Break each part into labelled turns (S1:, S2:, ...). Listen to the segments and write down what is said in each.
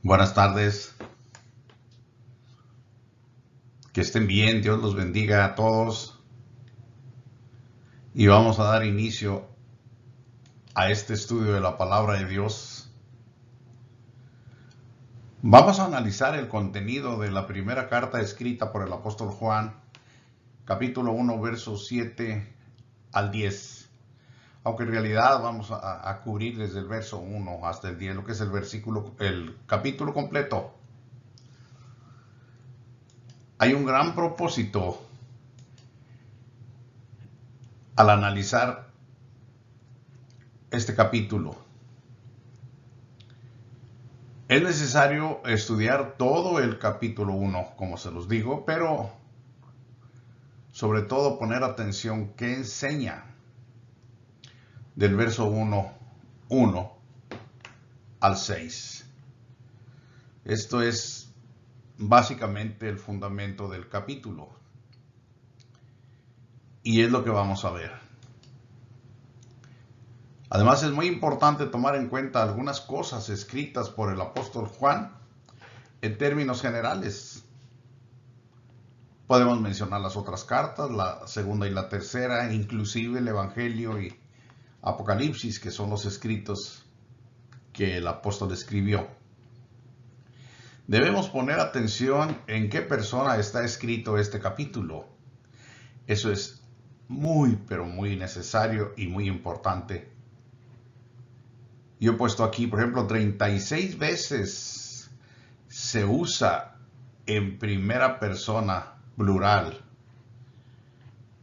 S1: Buenas tardes, que estén bien, Dios los bendiga a todos y vamos a dar inicio a este estudio de la palabra de Dios. Vamos a analizar el contenido de la primera carta escrita por el apóstol Juan, capítulo 1, versos 7 al 10. Aunque en realidad vamos a cubrir desde el verso 1 hasta el 10, lo que es el capítulo completo. Hay un gran propósito al analizar este capítulo. Es necesario estudiar todo el capítulo 1, como se los digo, pero sobre todo poner atención qué enseña del verso 1 al 6. Esto es básicamente el fundamento del capítulo y es lo que vamos a ver. Además, es muy importante tomar en cuenta algunas cosas escritas por el apóstol Juan en términos generales. Podemos mencionar las otras cartas, la segunda y la tercera, inclusive el Evangelio y Apocalipsis, que son los escritos que el apóstol escribió. Debemos poner atención en qué persona está escrito este capítulo. Eso es muy, pero muy necesario y muy importante. Yo he puesto aquí, por ejemplo, 36 veces se usa en primera persona plural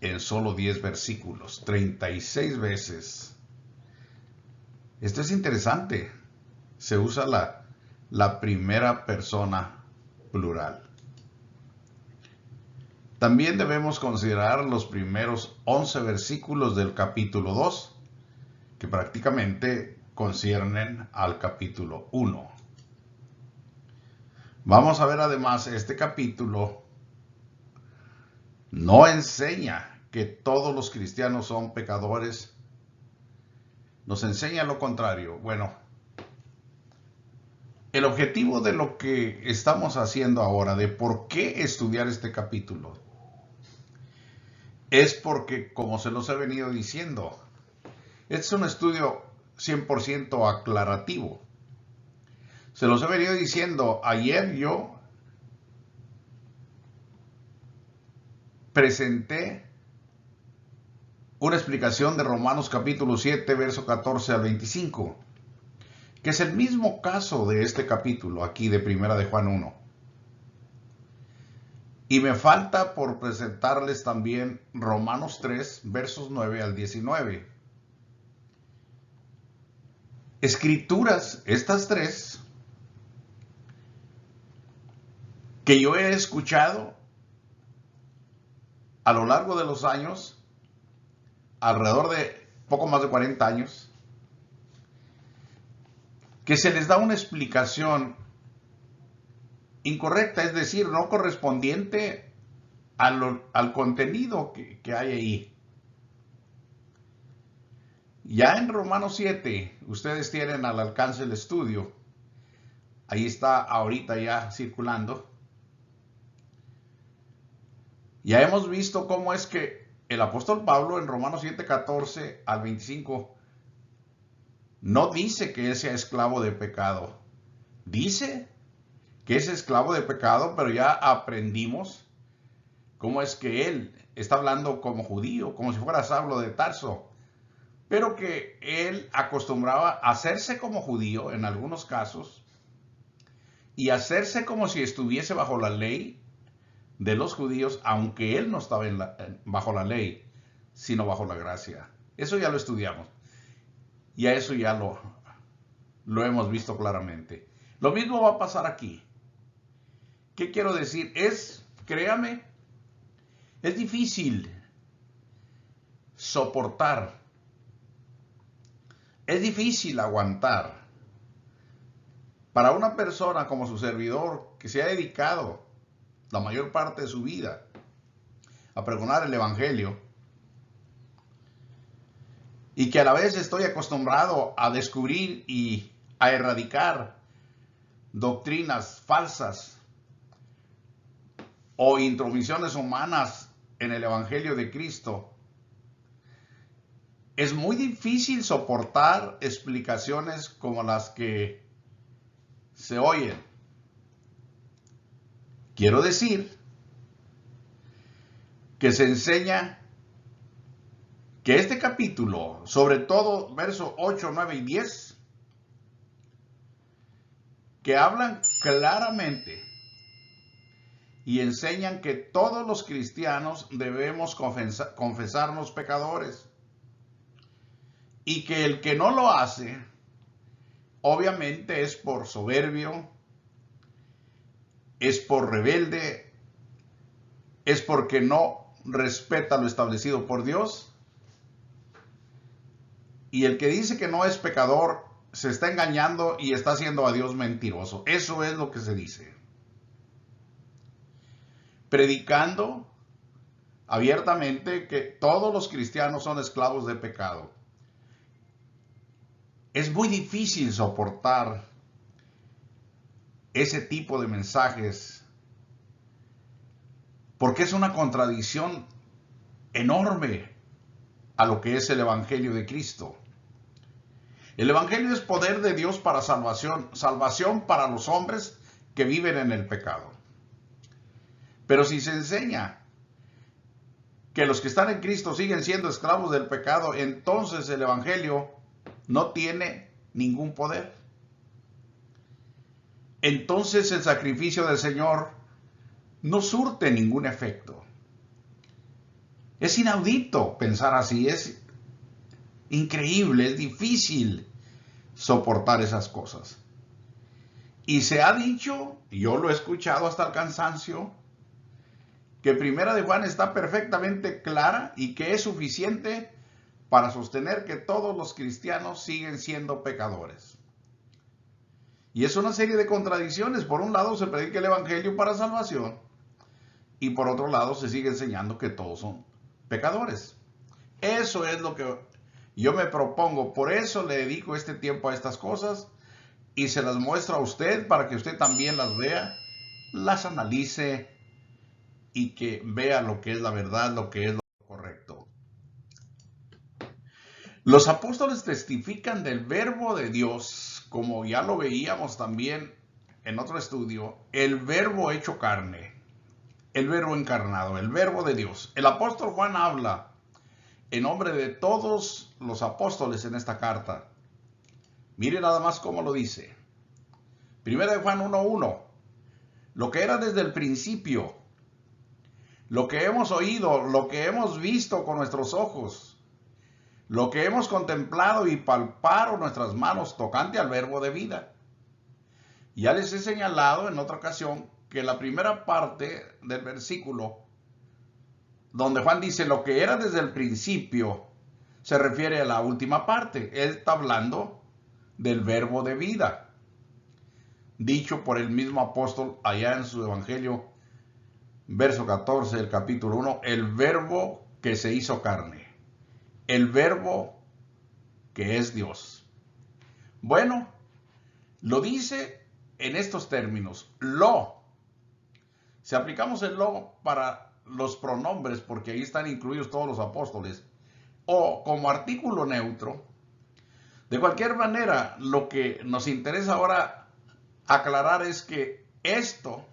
S1: en solo 10 versículos. 36 veces. Esto es interesante. Se usa la primera persona plural. También debemos considerar los primeros 11 versículos del capítulo 2, que prácticamente conciernen al capítulo 1. Vamos a ver además, este capítulo no enseña que todos los cristianos son pecadores. Nos enseña lo contrario. Bueno, el objetivo de lo que estamos haciendo ahora, de por qué estudiar este capítulo, es porque, como se los he venido diciendo, este es un estudio 100% aclarativo. Se los he venido diciendo, ayer yo presenté una explicación de Romanos capítulo 7, verso 14 al 25, que es el mismo caso de este capítulo aquí de Primera de Juan 1. Y me falta por presentarles también Romanos 3, versos 9 al 19. Escrituras, estas tres, que yo he escuchado a lo largo de los años, alrededor de poco más de 40 años, que se les da una explicación incorrecta, es decir, no correspondiente al contenido que hay ahí. Ya en Romanos 7, ustedes tienen al alcance el estudio, ahí está ahorita ya circulando. Ya hemos visto cómo es que el apóstol Pablo en Romanos 7, 14 al 25 no dice que él sea esclavo de pecado. Dice que es esclavo de pecado, pero ya aprendimos cómo es que él está hablando como judío, como si fuera Saulo de Tarso, pero que él acostumbraba a hacerse como judío en algunos casos y hacerse como si estuviese bajo la ley de los judíos, aunque él no estaba bajo la ley, sino bajo la gracia. Eso ya lo estudiamos. Y a eso ya lo hemos visto claramente. Lo mismo va a pasar aquí. ¿Qué quiero decir? Créame, es difícil soportar, es difícil aguantar para una persona como su servidor que se ha dedicado la mayor parte de su vida a pregonar el Evangelio y que a la vez estoy acostumbrado a descubrir y a erradicar doctrinas falsas o intromisiones humanas en el Evangelio de Cristo, es muy difícil soportar explicaciones como las que se oyen. Quiero decir que se enseña que este capítulo, sobre todo versos 8, 9 y 10, que hablan claramente y enseñan que todos los cristianos debemos confesarnos pecadores, y que el que no lo hace, obviamente es por soberbio, es por rebelde, es porque no respeta lo establecido por Dios. Y el que dice que no es pecador se está engañando y está haciendo a Dios mentiroso. Eso es lo que se dice. Predicando abiertamente que todos los cristianos son esclavos de pecado. Es muy difícil soportar ese tipo de mensajes porque es una contradicción enorme a lo que es el Evangelio de Cristo. El Evangelio es poder de Dios para salvación, salvación para los hombres que viven en el pecado. Pero si se enseña que los que están en Cristo siguen siendo esclavos del pecado, entonces el Evangelio no tiene ningún poder. Entonces el sacrificio del Señor no surte ningún efecto. Es inaudito pensar así, es increíble, es difícil soportar esas cosas. Y se ha dicho, yo lo he escuchado hasta el cansancio, que Primera de Juan está perfectamente clara y que es suficiente para sostener que todos los cristianos siguen siendo pecadores. Y es una serie de contradicciones. Por un lado se predica el Evangelio para salvación y por otro lado se sigue enseñando que todos son pecadores. Eso es lo que yo me propongo. Por eso le dedico este tiempo a estas cosas y se las muestro a usted para que usted también las vea, las analice y que vea lo que es la verdad, lo que es lo correcto. Los apóstoles testifican del verbo de Dios, como ya lo veíamos también en otro estudio, el verbo hecho carne, el verbo encarnado, el verbo de Dios. El apóstol Juan habla en nombre de todos los apóstoles en esta carta. Mire nada más cómo lo dice. Primera de Juan 1:1. Lo que era desde el principio, lo que hemos oído, lo que hemos visto con nuestros ojos, lo que hemos contemplado y palparon nuestras manos tocante al verbo de vida. Ya les he señalado en otra ocasión que la primera parte del versículo, donde Juan dice lo que era desde el principio, se refiere a la última parte. Él está hablando del verbo de vida, dicho por el mismo apóstol allá en su evangelio, verso 14 del capítulo 1, el verbo que se hizo carne. El verbo que es Dios. Bueno, lo dice en estos términos, lo. Si aplicamos el lo para los pronombres, porque ahí están incluidos todos los apóstoles, o como artículo neutro, de cualquier manera, lo que nos interesa ahora aclarar es que esto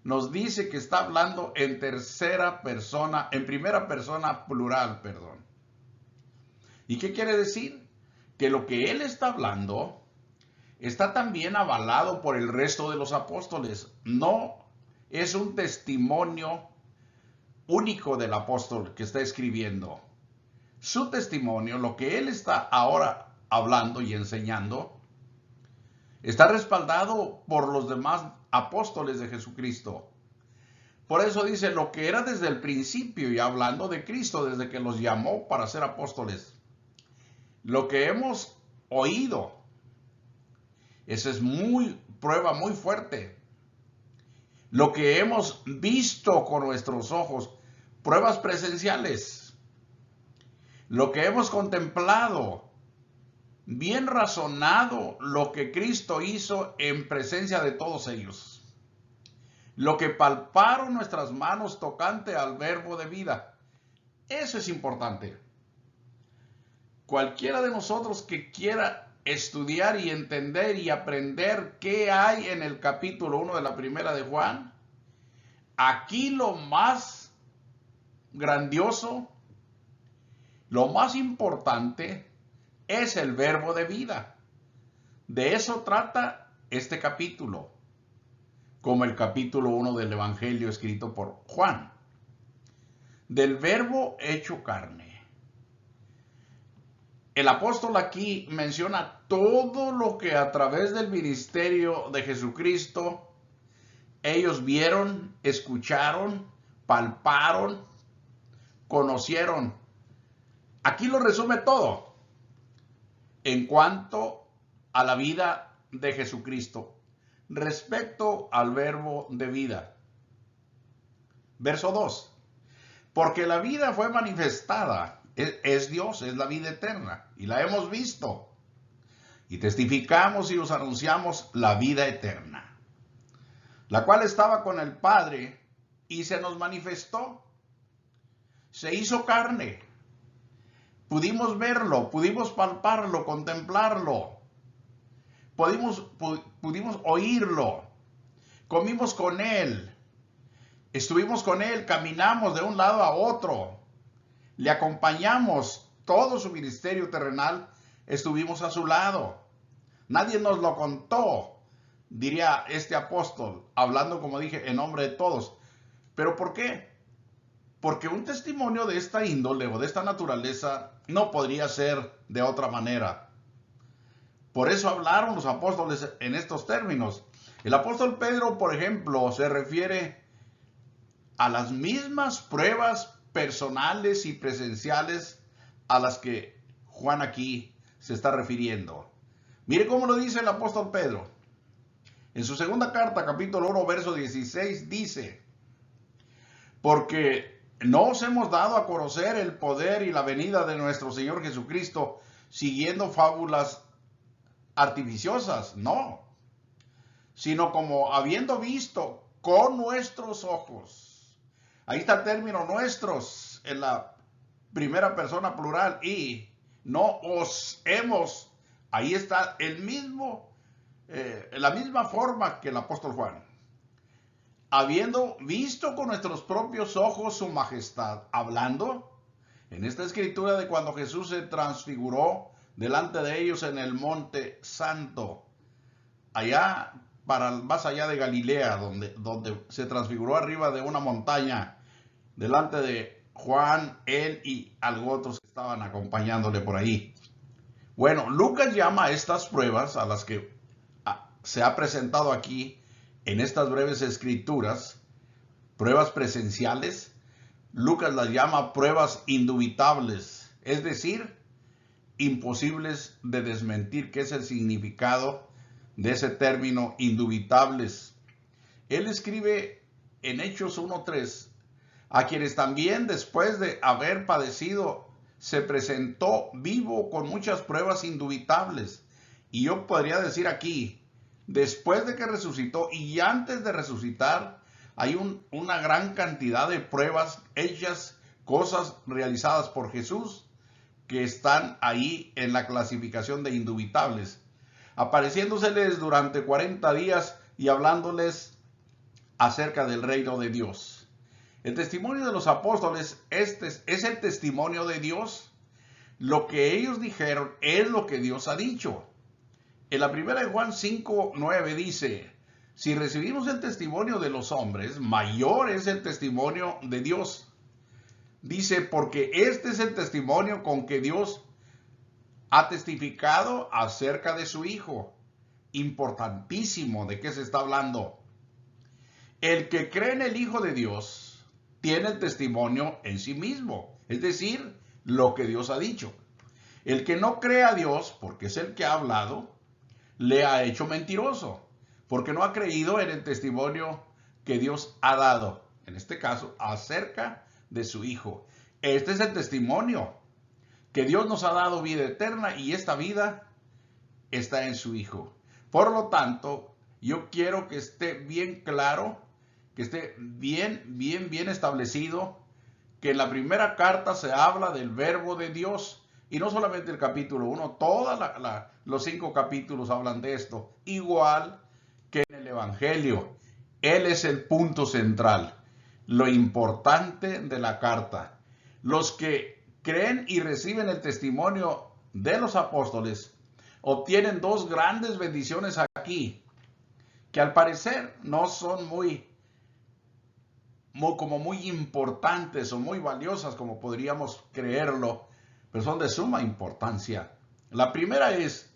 S1: nos dice que está hablando en tercera persona, en primera persona plural, perdón. ¿Y qué quiere decir? Que lo que él está hablando está también avalado por el resto de los apóstoles. No es un testimonio único del apóstol que está escribiendo. Su testimonio, lo que él está ahora hablando y enseñando, está respaldado por los demás apóstoles de Jesucristo. Por eso dice lo que era desde el principio, y hablando de Cristo, desde que los llamó para ser apóstoles. Lo que hemos oído, esa es prueba muy fuerte. Lo que hemos visto con nuestros ojos, pruebas presenciales. Lo que hemos contemplado, bien razonado lo que Cristo hizo en presencia de todos ellos, lo que palparon nuestras manos tocante al verbo de vida. Eso es importante. Cualquiera de nosotros que quiera estudiar y entender y aprender qué hay en el capítulo 1 de la primera de Juan, aquí lo más grandioso, lo más importante es el verbo de vida. De eso trata este capítulo, como el capítulo 1 del Evangelio escrito por Juan. Del verbo hecho carne. El apóstol aquí menciona todo lo que a través del ministerio de Jesucristo ellos vieron, escucharon, palparon, conocieron. Aquí lo resume todo en cuanto a la vida de Jesucristo respecto al verbo de vida. Verso 2. Porque la vida fue manifestada, es Dios, es la vida eterna, y la hemos visto. Y testificamos y os anunciamos la vida eterna, la cual estaba con el Padre y se nos manifestó. Se hizo carne. Pudimos verlo, pudimos palparlo, contemplarlo. Pudimos oírlo. Comimos con él. Estuvimos con él, caminamos de un lado a otro. Le acompañamos todo su ministerio terrenal, estuvimos a su lado. Nadie nos lo contó, diría este apóstol, hablando, como dije, en nombre de todos. ¿Pero por qué? Porque un testimonio de esta índole o de esta naturaleza no podría ser de otra manera. Por eso hablaron los apóstoles en estos términos. El apóstol Pedro, por ejemplo, se refiere a las mismas pruebas personales y presenciales a las que Juan aquí se está refiriendo. Mire cómo lo dice el apóstol Pedro. En su segunda carta, capítulo 1, verso 16, dice: porque no os hemos dado a conocer el poder y la venida de nuestro Señor Jesucristo siguiendo fábulas artificiosas, no, sino como habiendo visto con nuestros ojos. Ahí está el término nuestros en la primera persona plural, y no os hemos. Ahí está el mismo, la misma forma que el apóstol Juan. Habiendo visto con nuestros propios ojos su majestad, hablando en esta escritura de cuando Jesús se transfiguró delante de ellos en el monte santo, allá más allá de Galilea, donde se transfiguró arriba de una montaña, delante de Juan, él y algo otros que estaban acompañándole por ahí. Bueno, Lucas llama a estas pruebas a las que se ha presentado aquí en estas breves escrituras, pruebas presenciales. Lucas las llama pruebas indubitables, es decir, imposibles de desmentir, que es el significado de ese término, indubitables. Él escribe en Hechos 1:3, a quienes también después de haber padecido se presentó vivo con muchas pruebas indubitables. Y yo podría decir aquí, después de que resucitó y antes de resucitar, hay una gran cantidad de pruebas hechas, cosas realizadas por Jesús, que están ahí en la clasificación de indubitables, apareciéndoseles durante 40 días y hablándoles acerca del reino de Dios. El testimonio de los apóstoles es el testimonio de Dios. Lo que ellos dijeron es lo que Dios ha dicho. En la primera de Juan 5:9 dice: si recibimos el testimonio de los hombres, mayor es el testimonio de Dios. Dice, porque este es el testimonio con que Dios ha testificado acerca de su Hijo. Importantísimo, ¿de qué se está hablando? El que cree en el Hijo de Dios tiene el testimonio en sí mismo, es decir, lo que Dios ha dicho. El que no cree a Dios, porque es el que ha hablado, le ha hecho mentiroso, porque no ha creído en el testimonio que Dios ha dado, en este caso, acerca de su Hijo. Este es el testimonio, que Dios nos ha dado vida eterna, y esta vida está en su Hijo. Por lo tanto, yo quiero que esté bien claro, que esté bien establecido, que en la primera carta se habla del verbo de Dios, y no solamente el capítulo 1, todos los 5 capítulos hablan de esto, igual que en el Evangelio. Él es el punto central, lo importante de la carta. Los que creen y reciben el testimonio de los apóstoles obtienen dos grandes bendiciones aquí, que al parecer no son muy importantes o muy valiosas como podríamos creerlo, pero son de suma importancia. La primera es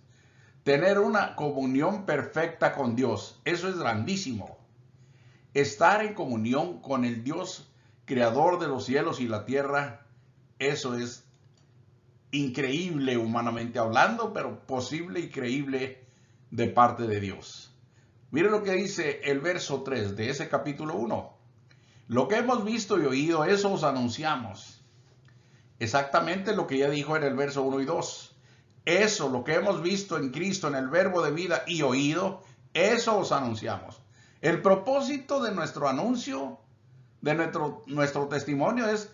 S1: tener una comunión perfecta con Dios. Eso es grandísimo. Estar en comunión con el Dios creador de los cielos y la tierra, eso es increíble humanamente hablando, pero posible y creíble de parte de Dios. Mire lo que dice el verso 3 de ese capítulo 1. Lo que hemos visto y oído, eso os anunciamos. Exactamente lo que ya dijo en el verso 1 y 2. Eso, lo que hemos visto en Cristo, en el verbo de vida y oído, eso os anunciamos. El propósito de nuestro anuncio, de nuestro testimonio es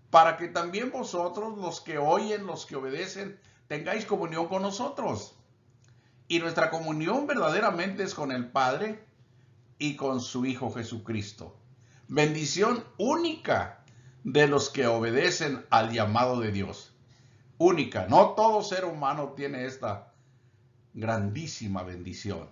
S1: para que también vosotros, los que oyen, los que obedecen, tengáis comunión con nosotros. Y nuestra comunión verdaderamente es con el Padre y con su Hijo Jesucristo. Bendición única de los que obedecen al llamado de Dios. Única. No todo ser humano tiene esta grandísima bendición.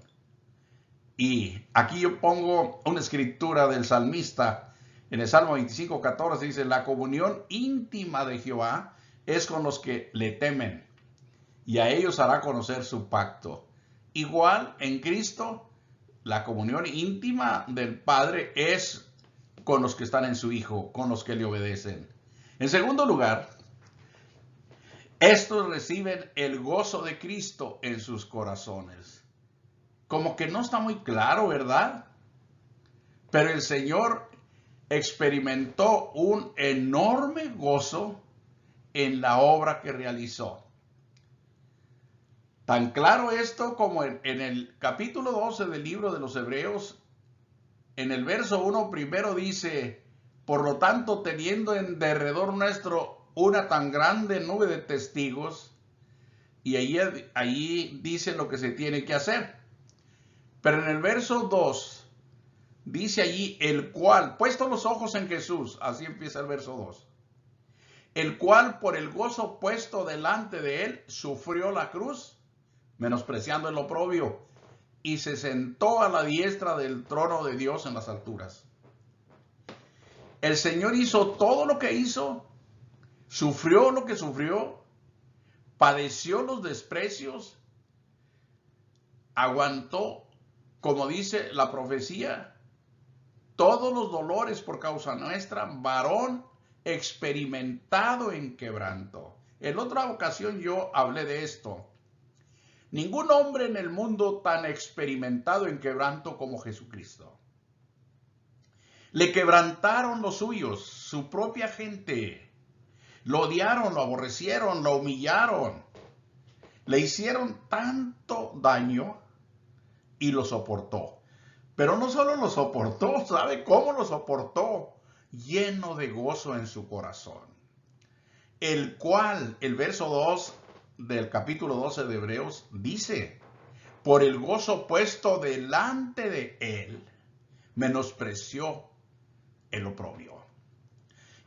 S1: Y aquí yo pongo una escritura del salmista. En el Salmo 25:14 dice: la comunión íntima de Jehová es con los que le temen, y a ellos hará conocer su pacto. Igual en Cristo, la comunión íntima del Padre es con los que están en su Hijo, con los que le obedecen. En segundo lugar, estos reciben el gozo de Cristo en sus corazones. Como que no está muy claro, ¿verdad? Pero el Señor experimentó un enorme gozo en la obra que realizó. Tan claro esto como en el capítulo 12 del libro de los Hebreos, en el verso 1 primero dice: por lo tanto, teniendo en derredor nuestro una tan grande nube de testigos, y allí dice lo que se tiene que hacer. Pero en el verso 2 dice allí: el cual, puesto los ojos en Jesús, así empieza el verso 2, el cual por el gozo puesto delante de él sufrió la cruz, menospreciando el oprobio, y se sentó a la diestra del trono de Dios en las alturas. El Señor hizo todo lo que hizo, sufrió lo que sufrió, padeció los desprecios, aguantó, como dice la profecía, todos los dolores por causa nuestra, varón experimentado en quebranto. En otra ocasión yo hablé de esto. Ningún hombre en el mundo tan experimentado en quebranto como Jesucristo. Le quebrantaron los suyos, su propia gente. Lo odiaron, lo aborrecieron, lo humillaron. Le hicieron tanto daño y lo soportó. Pero no solo lo soportó, ¿sabe cómo lo soportó? Lleno de gozo en su corazón. El cual, el verso 2 del capítulo 12 de Hebreos dice: por el gozo puesto delante de él, menospreció el oprobio.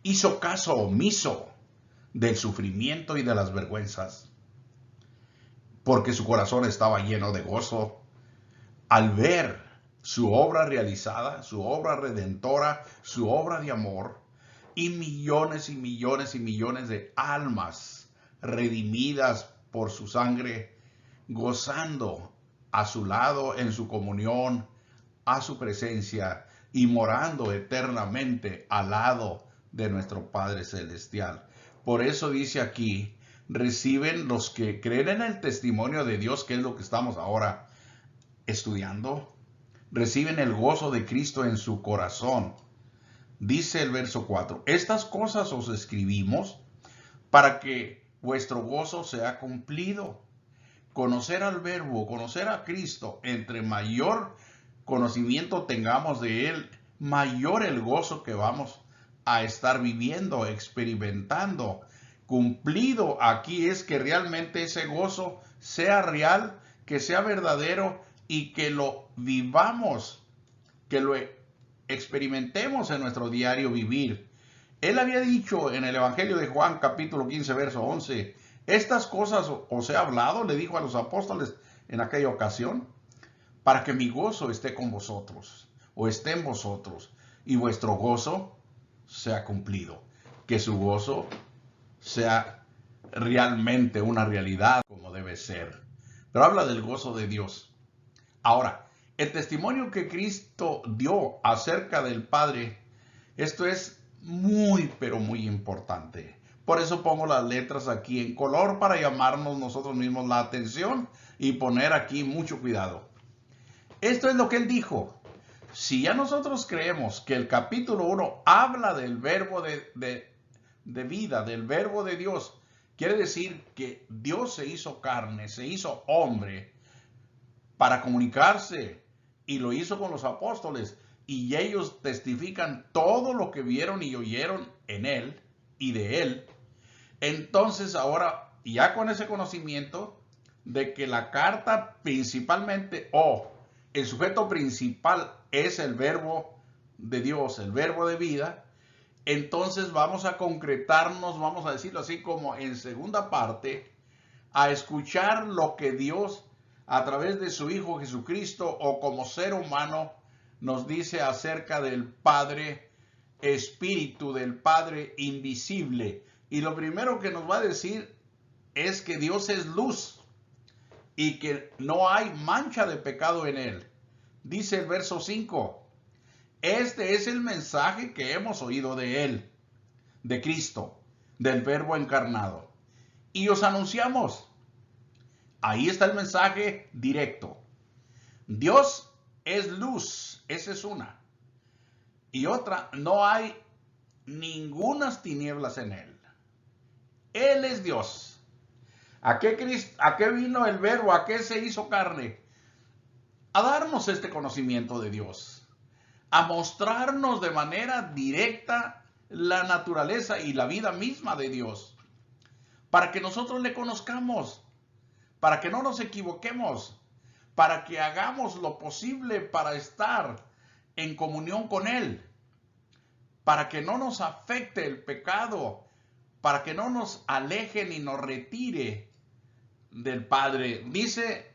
S1: Hizo caso omiso del sufrimiento y de las vergüenzas, porque su corazón estaba lleno de gozo al ver su obra realizada, su obra redentora, su obra de amor, y millones y millones y millones de almas redimidas por su sangre, gozando a su lado en su comunión, a su presencia, y morando eternamente al lado de nuestro Padre Celestial. Por eso dice aquí: reciben los que creen en el testimonio de Dios, que es lo que estamos ahora estudiando, reciben el gozo de Cristo en su corazón. Dice el verso 4: estas cosas os escribimos para que vuestro gozo sea cumplido. conocer al Verbo, conocer a Cristo, entre mayor conocimiento tengamos de Él, mayor el gozo que vamos a estar viviendo, experimentando. Cumplido aquí es que realmente ese gozo sea real, que sea verdadero y que lo vivamos, que lo experimentemos en nuestro diario vivir. Él había dicho en el Evangelio de Juan, capítulo 15, verso 11, estas cosas os he hablado, le dijo a los apóstoles en aquella ocasión, para que mi gozo esté con vosotros, o esté en vosotros, y vuestro gozo sea cumplido. Que su gozo sea realmente una realidad como debe ser. Pero habla del gozo de Dios. Ahora, el testimonio que Cristo dio acerca del Padre, esto es muy, pero muy importante. Por eso pongo las letras aquí en color para llamarnos nosotros mismos la atención y poner aquí mucho cuidado. Esto es lo que él dijo. Si ya nosotros creemos que el capítulo 1 habla del verbo de vida, del verbo de Dios, quiere decir que Dios se hizo carne, se hizo hombre para comunicarse y lo hizo con los apóstoles y ellos testifican todo lo que vieron y oyeron en él y de él. Entonces ahora, ya con ese conocimiento de que la carta principalmente, el sujeto principal es el verbo de Dios, el verbo de vida, entonces vamos a concretarnos, vamos a decirlo así como en segunda parte, a escuchar lo que Dios a través de su Hijo Jesucristo o como ser humano nos dice acerca del Padre Espíritu, del Padre invisible. Y lo primero que nos va a decir es que Dios es luz y que no hay mancha de pecado en él. Dice el verso 5, este es el mensaje que hemos oído de él, de Cristo, del Verbo encarnado. Y os anunciamos, ahí está el mensaje directo. Dios es luz, esa es una. Y otra, no hay ningunas tinieblas en él. Él es Dios. ¿A qué vino el Verbo? ¿A qué se hizo carne? A darnos este conocimiento de Dios. A mostrarnos de manera directa la naturaleza y la vida misma de Dios. Para que nosotros le conozcamos. Para que no nos equivoquemos. Para que hagamos lo posible para estar en comunión con Él. Para que no nos afecte el pecado. Para que no nos aleje ni nos retire del Padre. Dice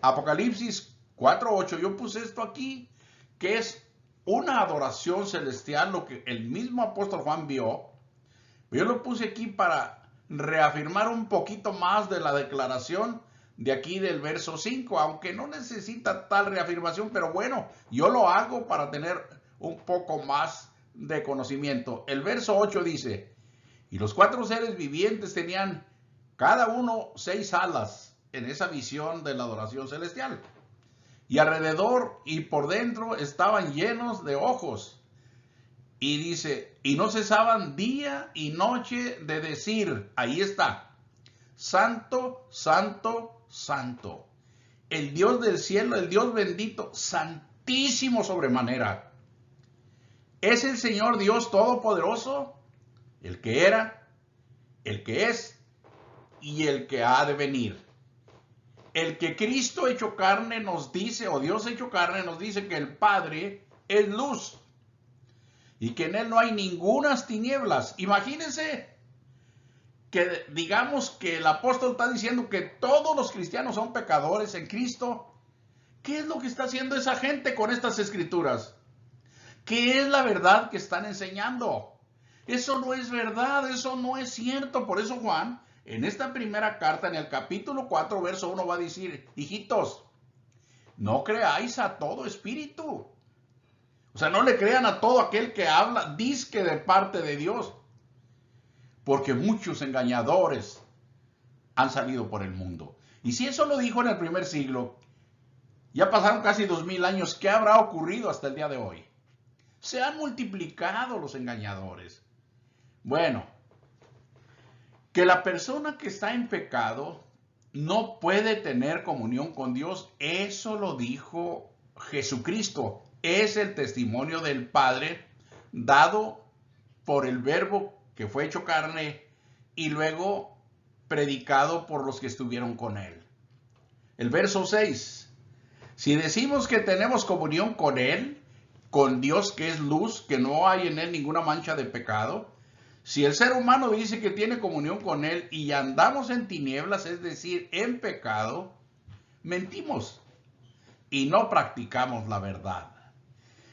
S1: Apocalipsis 4:8, yo puse esto aquí, que es una adoración celestial, lo que el mismo apóstol Juan vio. Yo lo puse aquí para reafirmar un poquito más de la declaración de aquí del verso 5, aunque no necesita tal reafirmación, pero bueno, yo lo hago para tener un poco más de conocimiento. El verso 8 dice, y los 4 seres vivientes tenían cada uno 6 alas en esa visión de la adoración celestial. Y alrededor y por dentro estaban llenos de ojos. Y dice, y no cesaban día y noche de decir, ahí está, Santo, Santo, Santo, el Dios del cielo, el Dios bendito, santísimo sobremanera. Es el Señor Dios Todopoderoso, el que era, el que es y el que ha de venir. El que Cristo hecho carne nos dice, o Dios hecho carne nos dice que el Padre es luz y que en él no hay ningunas tinieblas. Imagínense que digamos que el apóstol está diciendo que todos los cristianos son pecadores en Cristo. ¿Qué es lo que está haciendo esa gente con estas escrituras? ¿Qué es la verdad que están enseñando? Eso no es verdad, eso no es cierto. Por eso Juan, en esta primera carta, en el capítulo 4, verso 1, va a decir, hijitos, no creáis a todo espíritu. O sea, no le crean a todo aquel que habla, dizque de parte de Dios. Porque muchos engañadores han salido por el mundo. Y si eso lo dijo en el primer siglo, ya pasaron casi 2000 años, ¿qué habrá ocurrido hasta el día de hoy? Se han multiplicado los engañadores. Bueno, que la persona que está en pecado no puede tener comunión con Dios. Eso lo dijo Jesucristo. Es el testimonio del Padre dado por el Verbo que fue hecho carne y luego predicado por los que estuvieron con él. El verso 6. Si decimos que tenemos comunión con él, con Dios que es luz, que no hay en él ninguna mancha de pecado, si el ser humano dice que tiene comunión con él y andamos en tinieblas, es decir, en pecado, mentimos y no practicamos la verdad.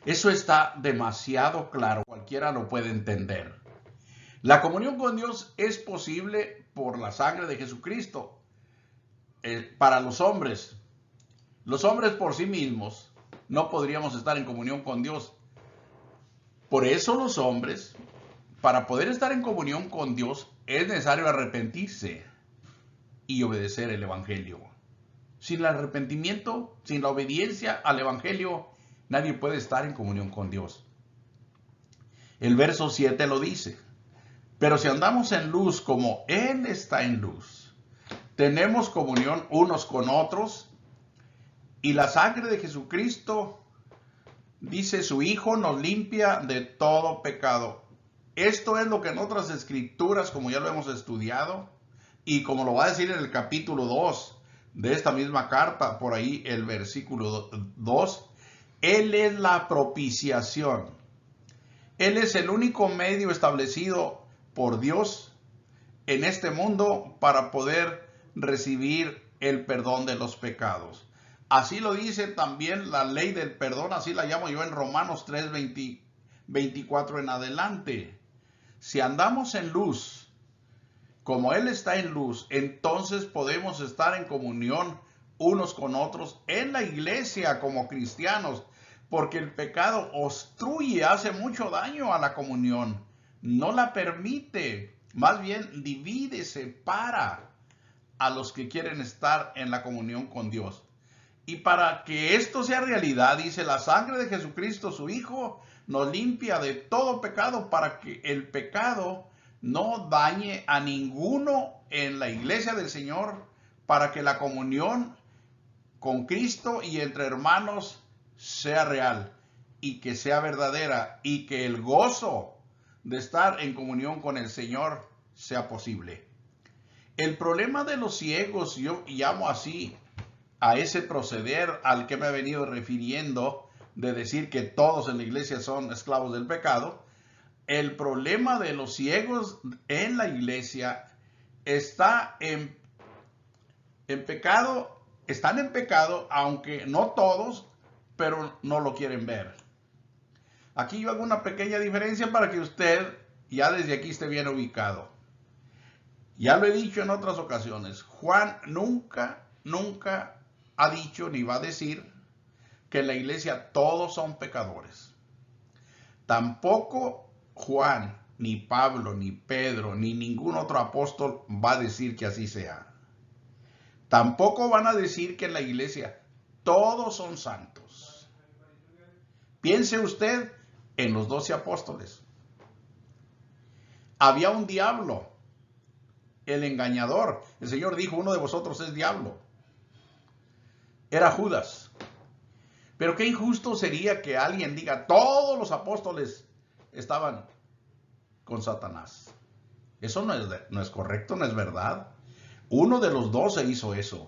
S1: Eso está demasiado claro, cualquiera lo puede entender. La comunión con Dios es posible por la sangre de Jesucristo. Para los hombres por sí mismos no podríamos estar en comunión con Dios. Por eso los hombres, para poder estar en comunión con Dios, es necesario arrepentirse y obedecer el Evangelio. Sin el arrepentimiento, sin la obediencia al Evangelio, nadie puede estar en comunión con Dios. El verso 7 lo dice. Pero si andamos en luz como Él está en luz, tenemos comunión unos con otros, y la sangre de Jesucristo, dice su Hijo, nos limpia de todo pecado. Esto es lo que en otras escrituras, como ya lo hemos estudiado, y como lo va a decir en el capítulo 2 de esta misma carta, por ahí el versículo 2, Él es la propiciación. Él es el único medio establecido por Dios en este mundo para poder recibir el perdón de los pecados. Así lo dice también la ley del perdón, así la llamo yo en Romanos 3, 24 en adelante. Si andamos en luz, como Él está en luz, entonces podemos estar en comunión unos con otros en la iglesia como cristianos, porque el pecado obstruye, hace mucho daño a la comunión, no la permite, más bien divide, separa a los que quieren estar en la comunión con Dios. Y para que esto sea realidad, dice, la sangre de Jesucristo, su Hijo, nos limpia de todo pecado para que el pecado no dañe a ninguno en la iglesia del Señor, para que la comunión con Cristo y entre hermanos sea real y que sea verdadera y que el gozo de estar en comunión con el Señor sea posible. El problema de los ciegos, yo llamo así a ese proceder al que me he venido refiriendo, de decir que todos en la iglesia son esclavos del pecado. El problema de los ciegos en la iglesia está en pecado, están en pecado, aunque no todos, pero no lo quieren ver. Aquí yo hago una pequeña diferencia para que usted ya desde aquí esté bien ubicado. Ya lo he dicho en otras ocasiones, Juan nunca ha dicho ni va a decir que en la iglesia todos son pecadores. Tampoco Juan, ni Pablo, ni Pedro, ni ningún otro apóstol va a decir que así sea. Tampoco van a decir que en la iglesia todos son santos. Piense usted en los 12 apóstoles. Había un diablo, el engañador. El Señor dijo, uno de vosotros es diablo. Era Judas. Pero qué injusto sería que alguien diga, todos los apóstoles estaban con Satanás. Eso no es correcto, no es verdad. Uno de los 12 hizo eso,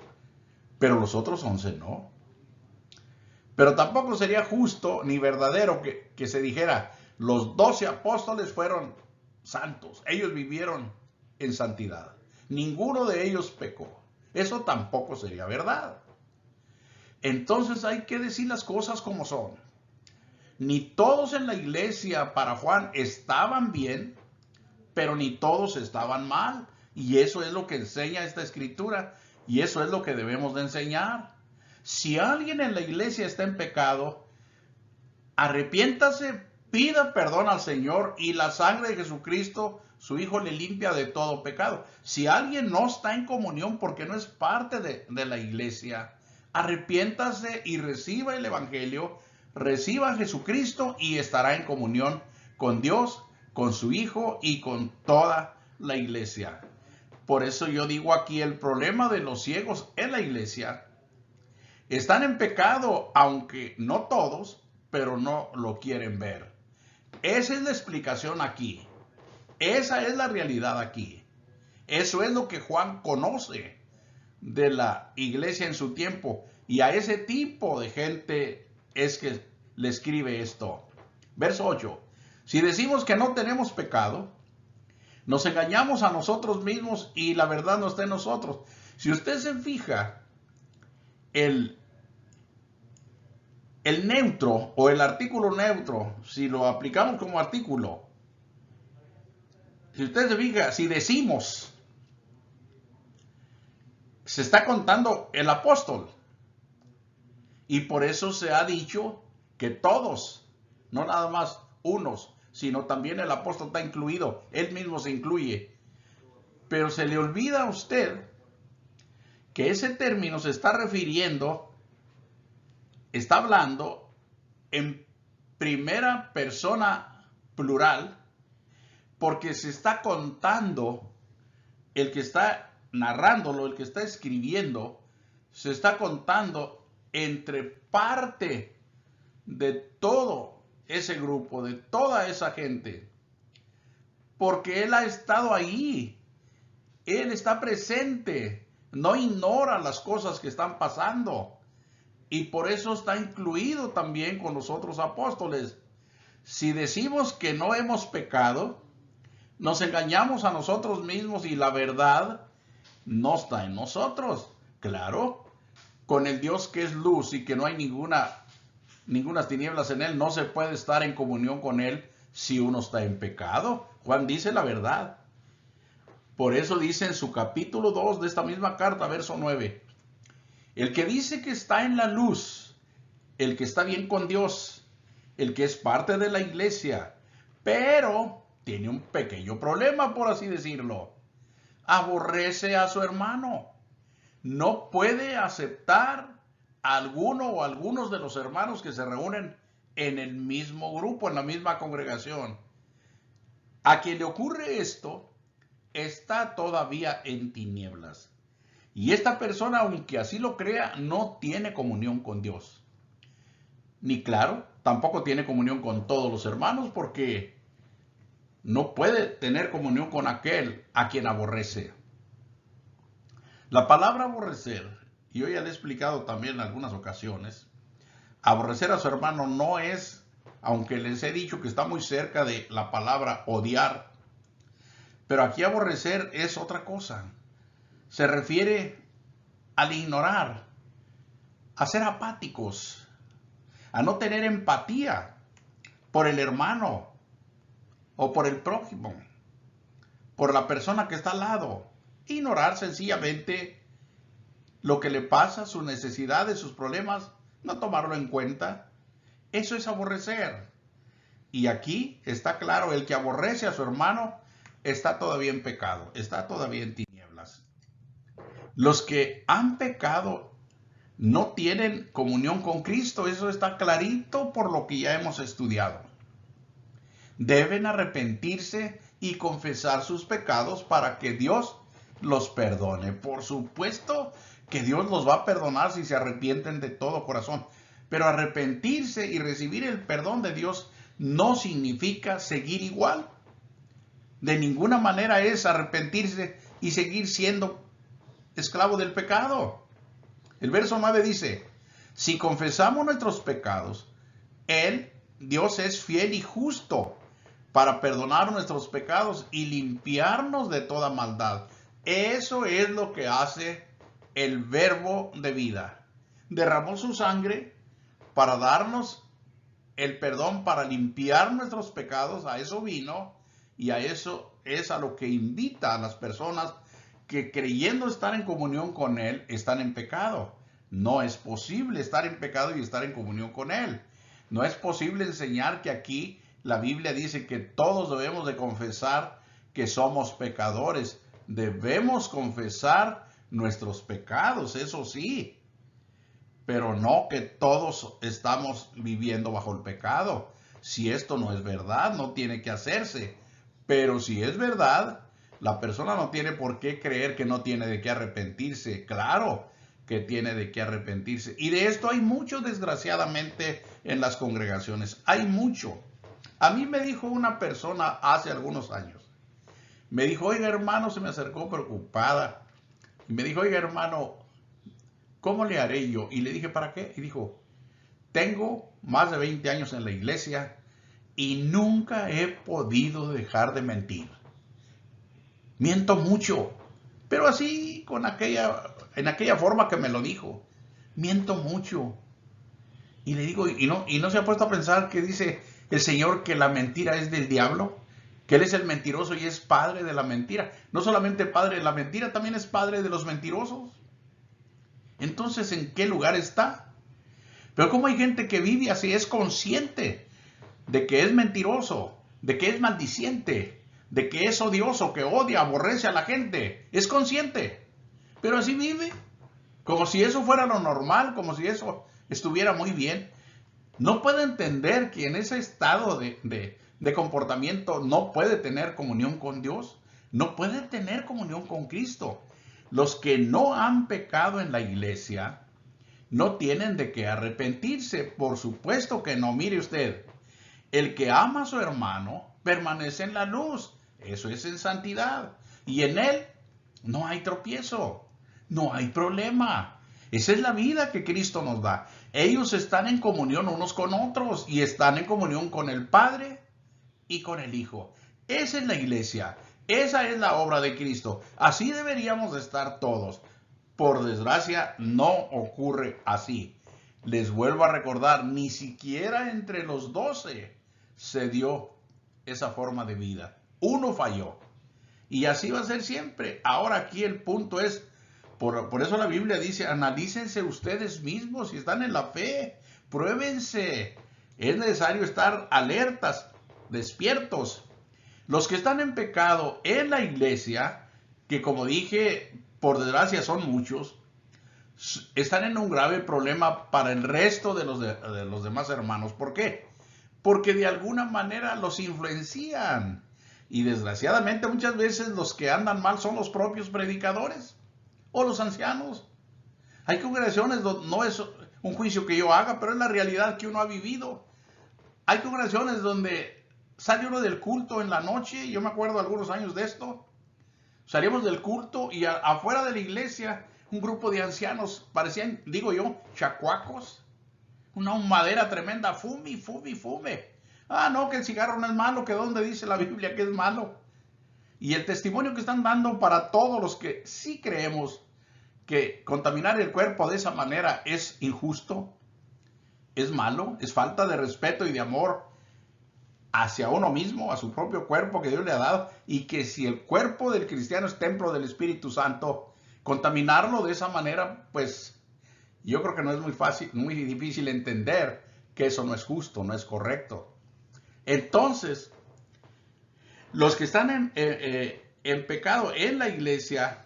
S1: pero los otros 11 no. Pero tampoco sería justo ni verdadero que se dijera, los 12 apóstoles fueron santos, ellos vivieron en santidad. Ninguno de ellos pecó. Eso tampoco sería verdad. Entonces hay que decir las cosas como son. Ni todos en la iglesia para Juan estaban bien, pero ni todos estaban mal. Y eso es lo que enseña esta escritura. Y eso es lo que debemos de enseñar. Si alguien en la iglesia está en pecado, arrepiéntase, pida perdón al Señor y la sangre de Jesucristo, su Hijo, le limpia de todo pecado. Si alguien no está en comunión porque no es parte de la iglesia, arrepiéntase y reciba el Evangelio, reciba a Jesucristo y estará en comunión con Dios, con su Hijo y con toda la iglesia. Por eso yo digo aquí, el problema de los ciegos en la iglesia, están en pecado, aunque no todos, pero no lo quieren ver. Esa es la explicación aquí. Esa es la realidad aquí. Eso es lo que Juan conoce de la iglesia en su tiempo. Y a ese tipo de gente es que le escribe esto. Verso 8. Si decimos que no tenemos pecado, nos engañamos a nosotros mismos y la verdad no está en nosotros. Si usted se fija, el neutro o el artículo neutro, si lo aplicamos como artículo, si usted se fija, si decimos, se está contando el apóstol. Y por eso se ha dicho que todos, no nada más unos, sino también el apóstol está incluido, él mismo se incluye. Pero se le olvida a usted que ese término se está refiriendo, está hablando en primera persona plural, porque se está contando, el que está narrándolo, el que está escribiendo, se está contando entre parte de todo ese grupo, de toda esa gente, porque él ha estado ahí, él está presente, no ignora las cosas que están pasando, y por eso está incluido también con los otros apóstoles. Si decimos que no hemos pecado, nos engañamos a nosotros mismos y la verdad no está en nosotros. Claro, con el Dios que es luz y que no hay ninguna tinieblas en él, no se puede estar en comunión con él si uno está en pecado. Juan dice la verdad. Por eso dice en su capítulo 2 de esta misma carta, verso 9, el que dice que está en la luz, el que está bien con Dios, el que es parte de la iglesia, pero tiene un pequeño problema, por así decirlo. Aborrece a su hermano. No puede aceptar a alguno o algunos de los hermanos que se reúnen en el mismo grupo, en la misma congregación. A quien le ocurre esto, está todavía en tinieblas. Y esta persona, aunque así lo crea, no tiene comunión con Dios. Ni claro, tampoco tiene comunión con todos los hermanos, porque no puede tener comunión con aquel a quien aborrece. La palabra aborrecer, y yo ya le he explicado también en algunas ocasiones, aborrecer a su hermano no es, aunque les he dicho que está muy cerca de la palabra odiar, pero aquí aborrecer es otra cosa. Se refiere al ignorar, a ser apáticos, a no tener empatía por el hermano o por el prójimo, por la persona que está al lado. Ignorar sencillamente lo que le pasa, sus necesidades, sus problemas, no tomarlo en cuenta. Eso es aborrecer. Y aquí está claro, el que aborrece a su hermano está todavía en pecado, está todavía en tinieblas. Los que han pecado no tienen comunión con Cristo, eso está clarito por lo que ya hemos estudiado. Deben arrepentirse y confesar sus pecados para que Dios los perdone. Por supuesto que Dios los va a perdonar si se arrepienten de todo corazón. Pero arrepentirse y recibir el perdón de Dios no significa seguir igual. De ninguna manera es arrepentirse y seguir siendo esclavo del pecado. El verso 9 dice, si confesamos nuestros pecados, Dios es fiel y justo para perdonar nuestros pecados y limpiarnos de toda maldad. Eso es lo que hace el Verbo de vida. Derramó su sangre para darnos el perdón, para limpiar nuestros pecados. A eso vino y a eso es a lo que invita a las personas que, creyendo estar en comunión con Él, están en pecado. No es posible estar en pecado y estar en comunión con Él. No es posible enseñar que aquí la Biblia dice que todos debemos de confesar que somos pecadores. Debemos confesar nuestros pecados, eso sí, pero no que todos estamos viviendo bajo el pecado. Si esto no es verdad, no tiene que hacerse. Pero si es verdad, La persona no tiene por qué creer que no tiene de qué arrepentirse. Claro que tiene de qué arrepentirse. Y de esto hay mucho, desgraciadamente, en las congregaciones. Hay mucho. A mí me dijo una persona hace algunos años. Me dijo, oiga hermano, se me acercó preocupada. Y me dijo, oiga hermano, ¿cómo le haré yo? Y le dije, ¿para qué? Y dijo, tengo más de 20 años en la iglesia y nunca he podido dejar de mentir. Miento mucho, pero así en aquella forma que me lo dijo. Miento mucho. Y le digo, ¿y no se ha puesto a pensar que dice el Señor que la mentira es del diablo? Que Él es el mentiroso y es padre de la mentira. No solamente padre de la mentira, también es padre de los mentirosos. Entonces, ¿en qué lugar está? Pero como hay gente que vive así, es consciente de que es mentiroso, de que es maldiciente, de que es odioso, que odia, aborrece a la gente. Es consciente, pero así vive, como si eso fuera lo normal, como si eso estuviera muy bien. No puede entender que en ese estado de comportamiento no puede tener comunión con Dios, no puede tener comunión con Cristo. Los que no han pecado en la iglesia no tienen de qué arrepentirse, por supuesto que no. Mire usted, el que ama a su hermano permanece en la luz, eso es en santidad, y en él no hay tropiezo, no hay problema. Esa es la vida que Cristo nos da. Ellos están en comunión unos con otros y están en comunión con el Padre y con el Hijo. Esa es la iglesia, esa es la obra de Cristo. Así deberíamos de estar todos. Por desgracia, no ocurre así. Les vuelvo a recordar, ni siquiera entre los 12 se dio esa forma de vida. Uno falló. Y así va a ser siempre. Ahora aquí el punto es, por eso la Biblia dice, analícense ustedes mismos si están en la fe, pruébense. Es necesario estar alertas, despiertos. Los que están en pecado en la iglesia, que como dije, por desgracia son muchos, están en un grave problema para el resto de los demás hermanos. ¿Por qué? Porque de alguna manera los influencian. Y desgraciadamente muchas veces los que andan mal son los propios predicadores o los ancianos. Hay congregaciones donde no es un juicio que yo haga, pero es la realidad que uno ha vivido. Hay congregaciones donde sale uno del culto en la noche, yo me acuerdo algunos años de esto, salíamos del culto y afuera de la iglesia un grupo de ancianos parecían, digo yo, chacuacos, una humadera tremenda, fume, fume, fume. Ah, no, que el cigarro no es malo, que dónde dice la Biblia que es malo. Y el testimonio que están dando para todos los que sí creemos que contaminar el cuerpo de esa manera es injusto, es malo, es falta de respeto y de amor hacia uno mismo, a su propio cuerpo que Dios le ha dado, y que si el cuerpo del cristiano es templo del Espíritu Santo, contaminarlo de esa manera, pues yo creo que no es muy fácil, muy difícil entender que eso no es justo, no es correcto. Entonces, los que están en pecado en la iglesia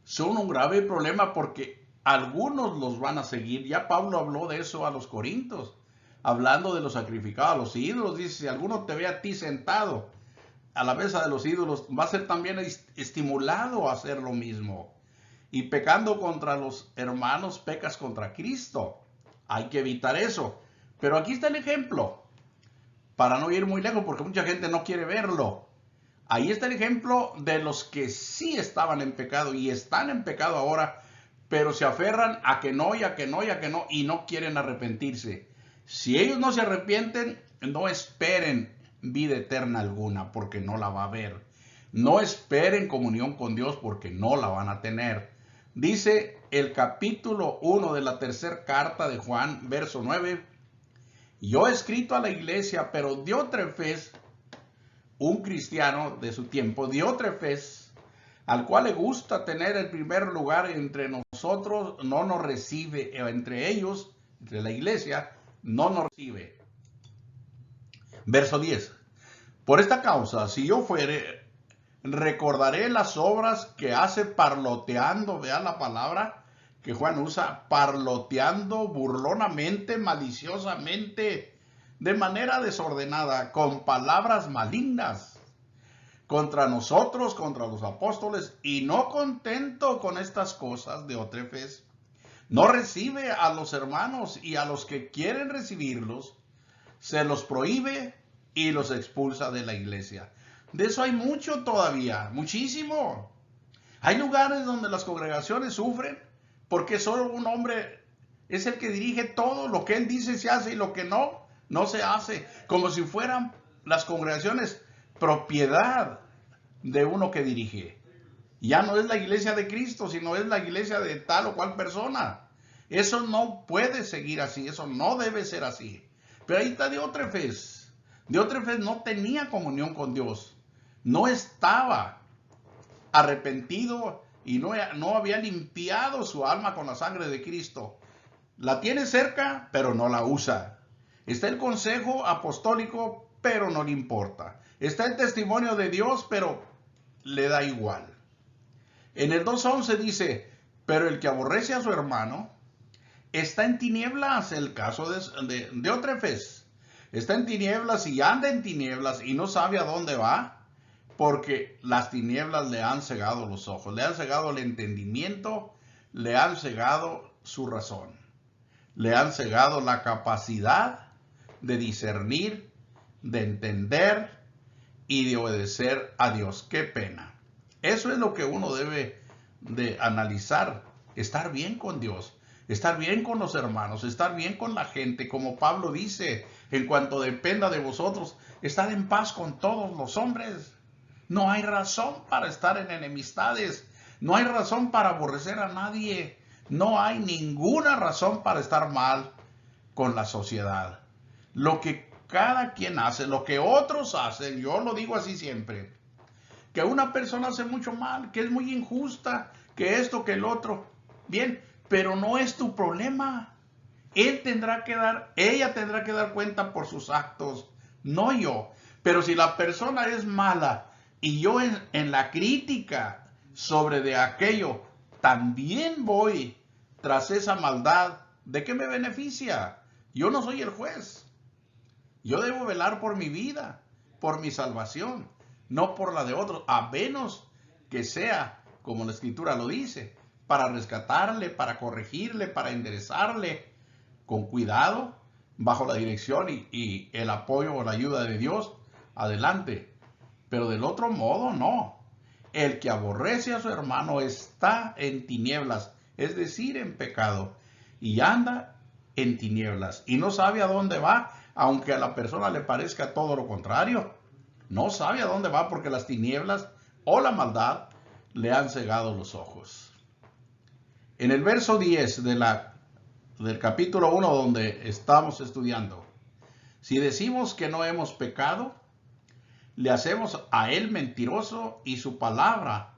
S1: son un grave problema porque algunos los van a seguir. Ya Pablo habló de eso a los Corintios, hablando de los sacrificados a los ídolos. Dice, si alguno te ve a ti sentado a la mesa de los ídolos, va a ser también estimulado a hacer lo mismo. Y pecando contra los hermanos, pecas contra Cristo. Hay que evitar eso. Pero aquí está el ejemplo, para no ir muy lejos, porque mucha gente no quiere verlo. Ahí está el ejemplo de los que sí estaban en pecado y están en pecado ahora, pero se aferran a que no, y a que no, y a que no, y no quieren arrepentirse. Si ellos no se arrepienten, no esperen vida eterna alguna, porque no la va a haber. No esperen comunión con Dios, porque no la van a tener. Dice el capítulo 1 de la tercera carta de Juan, verso 9, yo he escrito a la iglesia, pero Diótrefes, un cristiano de su tiempo, Diótrefes, al cual le gusta tener el primer lugar entre nosotros, no nos recibe, entre ellos, entre la iglesia, no nos recibe. Verso 10. Por esta causa, si yo fuere, recordaré las obras que hace parloteando, vea la palabra que Juan usa, parloteando burlonamente, maliciosamente, de manera desordenada, con palabras malignas. contra nosotros, contra los apóstoles, y no contento con estas cosas, Diótrefes no recibe a los hermanos, y a los que quieren recibirlos se los prohíbe y los expulsa de la iglesia. De eso hay mucho todavía, muchísimo. Hay lugares donde las congregaciones sufren porque solo un hombre es el que dirige todo. Lo que él dice se hace y lo que no, no se hace. Como si fueran las congregaciones propiedad de uno que dirige. Ya no es la iglesia de Cristo, sino es la iglesia de tal o cual persona. Eso no puede seguir así, eso no debe ser así. Pero ahí está Diótrefes. Diótrefes no tenía comunión con Dios. No estaba arrepentido y no había limpiado su alma con la sangre de Cristo. La tiene cerca, pero no la usa. Está el consejo apostólico, pero no le importa. Está el testimonio de Dios, pero le da igual. En el 2:11 dice, pero el que aborrece a su hermano está en tinieblas. El caso de Diótrefes. Está en tinieblas y anda en tinieblas y no sabe a dónde va, porque las tinieblas le han cegado los ojos, le han cegado el entendimiento, le han cegado su razón, le han cegado la capacidad de discernir, de entender y de obedecer a Dios. ¡Qué pena! Eso es lo que uno debe de analizar, estar bien con Dios, estar bien con los hermanos, estar bien con la gente, como Pablo dice, en cuanto dependa de vosotros, estar en paz con todos los hombres. No hay razón para estar en enemistades, no hay razón para aborrecer a nadie, no hay ninguna razón para estar mal con la sociedad. Lo que cada quien hace, lo que otros hacen, yo lo digo así siempre, que una persona hace mucho mal, que es muy injusta, que esto, que el otro, bien, pero no es tu problema. Ella tendrá que dar cuenta por sus actos, no yo. Pero si la persona es mala y yo en la crítica sobre de aquello también voy tras esa maldad, ¿de qué me beneficia? Yo no soy el juez. Yo debo velar por mi vida, por mi salvación, no por la de otros, a menos que sea, como la Escritura lo dice, para rescatarle, para corregirle, para enderezarle, con cuidado, bajo la dirección y el apoyo o la ayuda de Dios, adelante. Pero del otro modo, no. El que aborrece a su hermano está en tinieblas, es decir, en pecado, y anda en tinieblas, y no sabe a dónde va, aunque a la persona le parezca todo lo contrario. No sabe a dónde va porque las tinieblas o la maldad le han cegado los ojos. En el verso 10 del capítulo 1 donde estamos estudiando, si decimos que no hemos pecado, le hacemos a él mentiroso y su palabra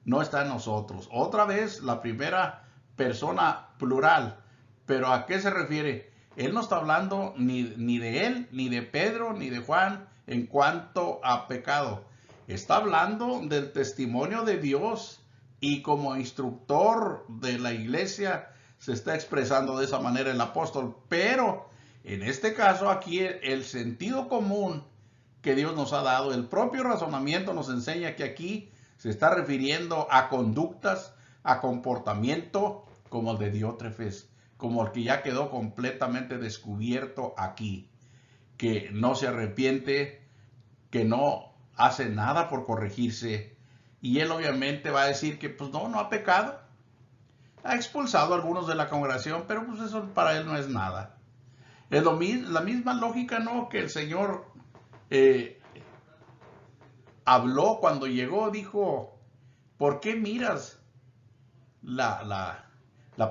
S1: no está en nosotros. Otra vez la primera persona plural. ¿Pero a qué se refiere? Él no está hablando ni de él, ni de Pedro, ni de Juan en cuanto a pecado. Está hablando del testimonio de Dios y como instructor de la iglesia se está expresando de esa manera el apóstol. Pero en este caso aquí el sentido común que Dios nos ha dado, el propio razonamiento nos enseña que aquí se está refiriendo a conductas, a comportamiento como el de Diótrefes, como el que ya quedó completamente descubierto aquí, que no se arrepiente, que no hace nada por corregirse, y él obviamente va a decir que pues no ha pecado, ha expulsado a algunos de la congregación, pero pues eso para él no es nada. Es la misma lógica, ¿no? Que el Señor habló cuando llegó, dijo, ¿por qué miras la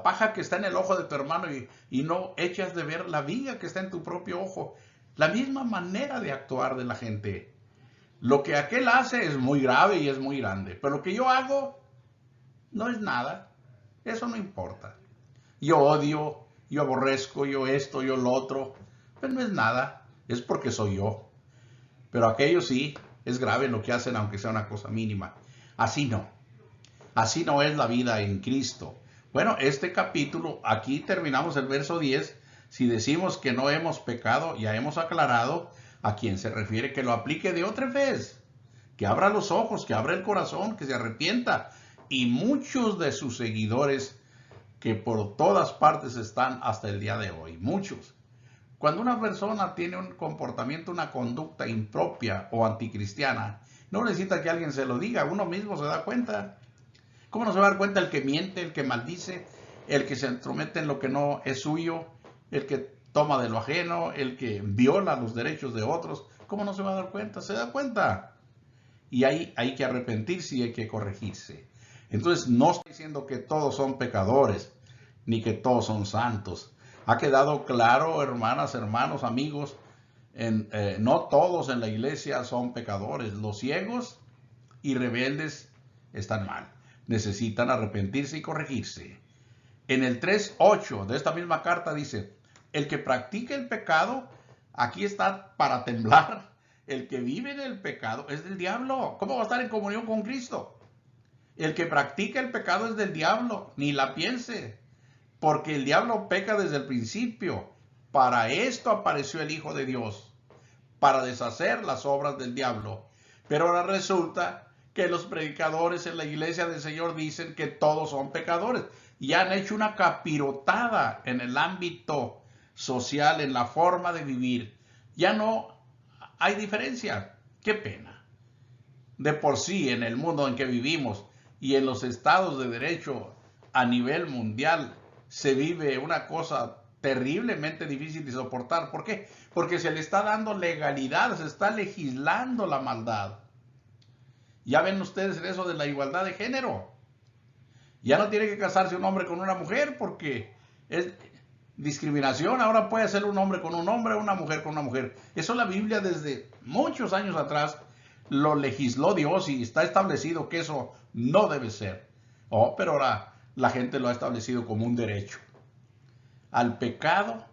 S1: paja que está en el ojo de tu hermano y no echas de ver la viga que está en tu propio ojo? La misma manera de actuar de la gente. Lo que aquel hace es muy grave y es muy grande, pero lo que yo hago no es nada. Eso no importa. Yo odio, yo aborrezco, yo esto, yo lo otro, pero no es nada. Es porque soy yo. Pero aquello sí, es grave lo que hacen, aunque sea una cosa mínima. Así no. Así no es la vida en Cristo. Bueno, este capítulo, aquí terminamos el verso 10. Si decimos que no hemos pecado, ya hemos aclarado a quién se refiere, que lo aplique Diótrefes. que abra los ojos, que abra el corazón, que se arrepienta. Y muchos de sus seguidores que por todas partes están hasta el día de hoy, muchos. Cuando una persona tiene un comportamiento, una conducta impropia o anticristiana, no necesita que alguien se lo diga, uno mismo se da cuenta. ¿Cómo no se va a dar cuenta el que miente, el que maldice, el que se entromete en lo que no es suyo, el que toma de lo ajeno, el que viola los derechos de otros? ¿Cómo no se va a dar cuenta? Se da cuenta. Y ahí hay que arrepentirse y hay que corregirse. Entonces no estoy diciendo que todos son pecadores, ni que todos son santos. Ha quedado claro, hermanas, hermanos, amigos, no todos en la iglesia son pecadores. Los ciegos y rebeldes están mal. Necesitan arrepentirse y corregirse. En el 3:8 de esta misma carta dice, el que practica el pecado, aquí está para temblar. El que vive en el pecado es del diablo. ¿Cómo va a estar en comunión con Cristo? El que practica el pecado es del diablo. Ni la piense. Porque el diablo peca desde el principio. Para esto apareció el Hijo de Dios. Para deshacer las obras del diablo. Pero ahora resulta que los predicadores en la iglesia del Señor dicen que todos son pecadores. Y han hecho una capirotada en el ámbito social, en la forma de vivir. Ya no hay diferencia. Qué pena. De por sí, en el mundo en que vivimos y en los estados de derecho a nivel mundial, se vive una cosa terriblemente difícil de soportar. ¿Por qué? Porque se le está dando legalidad, se está legislando la maldad. Ya ven ustedes en eso de la igualdad de género. Ya no tiene que casarse un hombre con una mujer porque es discriminación. Ahora puede ser un hombre con un hombre, una mujer con una mujer. Eso la Biblia desde muchos años atrás lo legisló Dios y está establecido que eso no debe ser. Oh, pero ahora la gente lo ha establecido como un derecho. Al pecado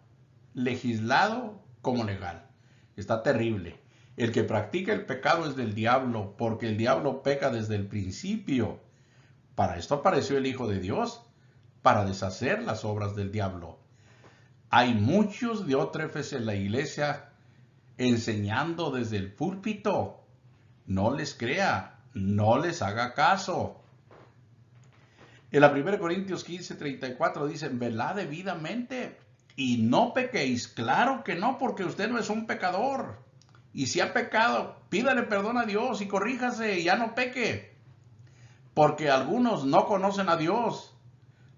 S1: legislado como legal. Está terrible. El que practica el pecado es del diablo, porque el diablo peca desde el principio. Para esto apareció el Hijo de Dios, para deshacer las obras del diablo. Hay muchos diótrefes en la iglesia enseñando desde el púlpito. No les crea, no les haga caso. En la 1 Corintios 15:34 dicen, velad debidamente y no pequéis. Claro que no, porque usted no es un pecador. Y si ha pecado, pídale perdón a Dios y corríjase y ya no peque. Porque algunos no conocen a Dios.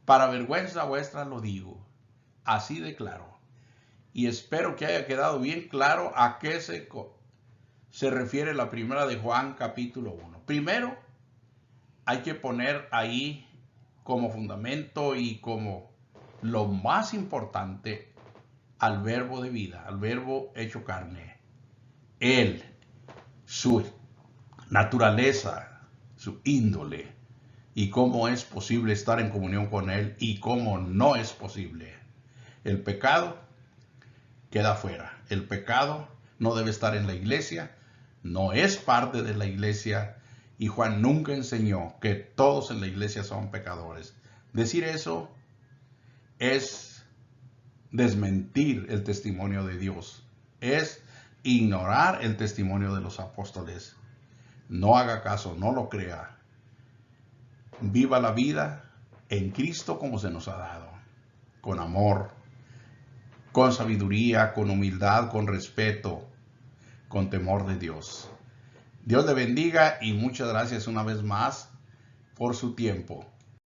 S1: Para vergüenza vuestra lo digo. Así de claro. Y espero que haya quedado bien claro a qué se refiere la primera de Juan capítulo 1. Primero, hay que poner ahí como fundamento y como lo más importante al verbo de vida, al verbo hecho carne. Él, su naturaleza, su índole, y cómo es posible estar en comunión con Él y cómo no es posible. El pecado queda fuera. El pecado no debe estar en la iglesia, no es parte de la iglesia, y Juan nunca enseñó que todos en la iglesia son pecadores. Decir eso es desmentir el testimonio de Dios, es ignorar el testimonio de los apóstoles. No haga caso, no lo crea. Viva la vida en Cristo como se nos ha dado, con amor, con sabiduría, con humildad, con respeto, con temor de Dios. Dios le bendiga y muchas gracias una vez más por su tiempo.